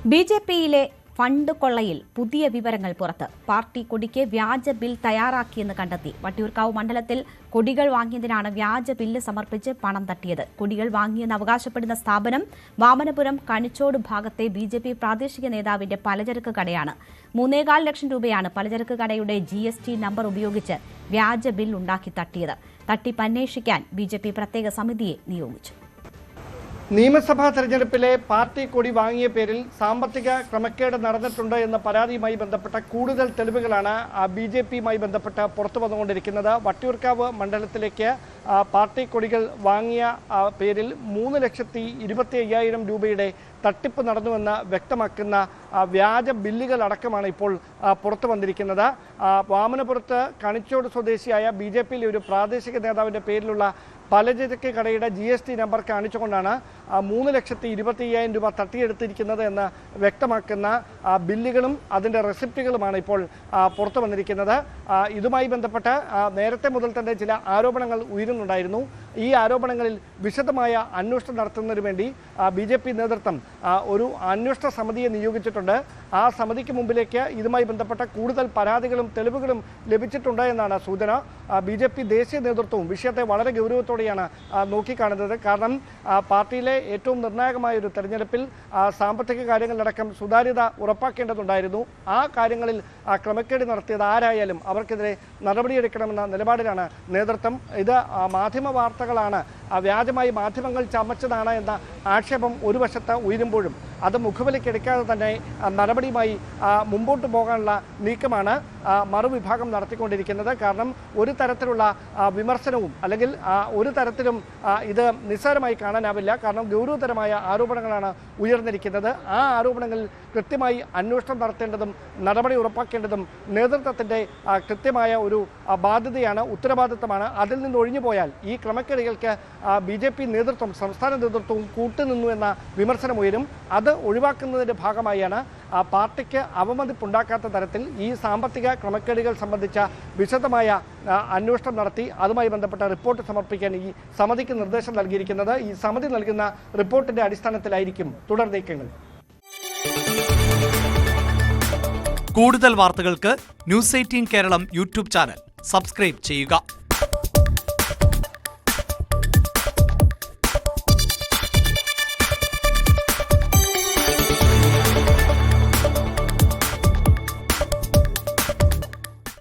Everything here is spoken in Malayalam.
ബിജെപിയിലെ ഫണ്ട് കൊള്ളയിൽ പുതിയ വിവരങ്ങൾ പുറത്ത്. പാർട്ടി കൊടിക്ക് വ്യാജ ബിൽ തയ്യാറാക്കിയെന്ന് കണ്ടെത്തി. വട്ടിയൂർക്കാവ് മണ്ഡലത്തിൽ കൊടികൾ വാങ്ങിയതിനാണ് വ്യാജ ബില്ല് സമർപ്പിച്ച് പണം തട്ടിയത്. കൊടികൾ വാങ്ങിയെന്ന് അവകാശപ്പെടുന്ന സ്ഥാപനം വാമനപുരം കണിച്ചോട് ഭാഗത്തെ ബിജെപി പ്രാദേശിക നേതാവിന്റെ പലചരക്ക് കടയാണ്. 3.25 ലക്ഷം രൂപയാണ് പലചരക്ക് കടയുടെ GST നമ്പർ ഉപയോഗിച്ച് വ്യാജ ബിൽ ഉണ്ടാക്കി തട്ടിയത്. തട്ടിപ്പ് അന്വേഷിക്കാൻ ബിജെപി പ്രത്യേക സമിതിയെ നിയോഗിച്ചു. നിയമസഭാ തെരഞ്ഞെടുപ്പിലെ പാർട്ടി കൊടി വാങ്ങിയ പേരിൽ സാമ്പത്തിക ക്രമക്കേട് നടന്നിട്ടുണ്ട് എന്ന പരാതിയുമായി ബന്ധപ്പെട്ട കൂടുതൽ തെളിവുകളാണ് BJPയുമായി ബന്ധപ്പെട്ട് പുറത്തു വന്നുകൊണ്ടിരിക്കുന്നത്. വട്ടിയൂർക്കാവ് മണ്ഡലത്തിലേക്ക് പാർട്ടി കൊടികൾ വാങ്ങിയ പേരിൽ 3,25,000 രൂപയുടെ തട്ടിപ്പ് നടന്നുവെന്ന് വ്യക്തമാക്കുന്ന വ്യാജ ബില്ലുകൾ അടക്കമാണ് ഇപ്പോൾ പുറത്തു വന്നിരിക്കുന്നത്. വാമനപുരത്ത് കണിച്ചോട് സ്വദേശിയായ BJPയിലെ ഒരു പ്രാദേശിക നേതാവിൻ്റെ പേരിലുള്ള പലചരക്ക് കടയുടെ GST നമ്പർ കാണിച്ചുകൊണ്ടാണ് 3,25,000 രൂപ തട്ടിയെടുത്തിരിക്കുന്നത് എന്ന് വ്യക്തമാക്കുന്ന ബില്ലുകളും അതിൻ്റെ റെസിപ്റ്റുകളുമാണ് ഇപ്പോൾ പുറത്തു വന്നിരിക്കുന്നത്. ഇതുമായി ബന്ധപ്പെട്ട് നേരത്തെ മുതൽ തന്നെ ചില ആരോപണങ്ങൾ ഉയരുന്നുണ്ടായിരുന്നു. ഈ ആരോപണങ്ങളിൽ വിശദമായ അന്വേഷണം നടത്തുന്നതിന് വേണ്ടി BJP നേതൃത്വം ഒരു അന്വേഷണ സമിതിയെ നിയോഗിച്ചിട്ടുണ്ട്. ആ സമിതിക്ക് മുമ്പിലേക്ക് ഇതുമായി ബന്ധപ്പെട്ട കൂടുതൽ പരാതികളും തെളിവുകളും ലഭിച്ചിട്ടുണ്ട് എന്നാണ് സൂചന. BJP ദേശീയ നേതൃത്വവും വിഷയത്തെ വളരെ ഗൗരവത്തോടെയാണ് നോക്കിക്കാണുന്നത്. കാരണം പാർട്ടിയിലെ ഏറ്റവും നിർണായകമായ ഒരു തെരഞ്ഞെടുപ്പിൽ സാമ്പത്തിക കാര്യങ്ങളിലടക്കം സുതാര്യത ഉറപ്പാക്കേണ്ടതുണ്ടായിരുന്നു. ആ കാര്യങ്ങളിൽ ക്രമക്കേട് നടത്തിയത് ആരായാലും അവർക്കെതിരെ നടപടിയെടുക്കണമെന്ന നിലപാടിലാണ് നേതൃത്വം. ഇത് മാധ്യമ വാർത്തകളാണ്, വ്യാജമായി മാധ്യമങ്ങൾ ചമച്ചതാണ് എന്ന ആക്ഷേപം ഒരു വശത്ത് ഉയരുമ്പോഴും അത് മുഖവിലക്കെടുക്കാതെ തന്നെ നടപടിയുമായി മുമ്പോട്ട് പോകാനുള്ള നീക്കമാണ് മറുവിഭാഗം നടത്തിക്കൊണ്ടിരിക്കുന്നത്. കാരണം ഒരു തരത്തിലുള്ള വിമർശനവും അല്ലെങ്കിൽ ഒരു തരത്തിലും ഇത് നിസ്സാരമായി കാണാനാവില്ല. കാരണം ഗൗരവതരമായ ആരോപണങ്ങളാണ് ഉയർന്നിരിക്കുന്നത്. ആ ആരോപണങ്ങളിൽ കൃത്യമായി അന്വേഷണം നടത്തേണ്ടതും നടപടി ഉറപ്പാക്കേണ്ടതും നേതൃത്വത്തിൻ്റെ കൃത്യമായ ഒരു ബാധ്യതയാണ്, ഉത്തരവാദിത്തമാണ്. അതിൽ നിന്ന് ഒഴിഞ്ഞു പോയാൽ ഈ ക്രമക്കേടുകൾക്ക് BJP നേതൃത്വം, സംസ്ഥാന നേതൃത്വവും കൂട്ടുനിന്നു എന്ന വിമർശനം ഉയരും. അത് ഒഴിവാക്കുന്നതിൻ്റെ ഭാഗമായാണ് പാർട്ടിക്ക് അവമതിപ്പുണ്ടാക്കാത്ത തരത്തിൽ ഈ സാമ്പത്തിക ക്രമക്കേടുകൾ സംബന്ധിച്ച വിശദമായ അന്വേഷണം നടത്തി അതുമായി ബന്ധപ്പെട്ട റിപ്പോർട്ട് സമർപ്പിക്കാൻ ഈ സമിതിക്ക് നിർദ്ദേശം നൽകിയിരിക്കുന്നത്. ഈ സമിതി നൽകുന്ന റിപ്പോർട്ടിന്റെ അടിസ്ഥാനത്തിലായിരിക്കും തുടർ നീക്കങ്ങൾ. കൂടുതൽ വാർത്തകൾക്ക് News 18 Keralam YouTube channel subscribe ചെയ്യുക.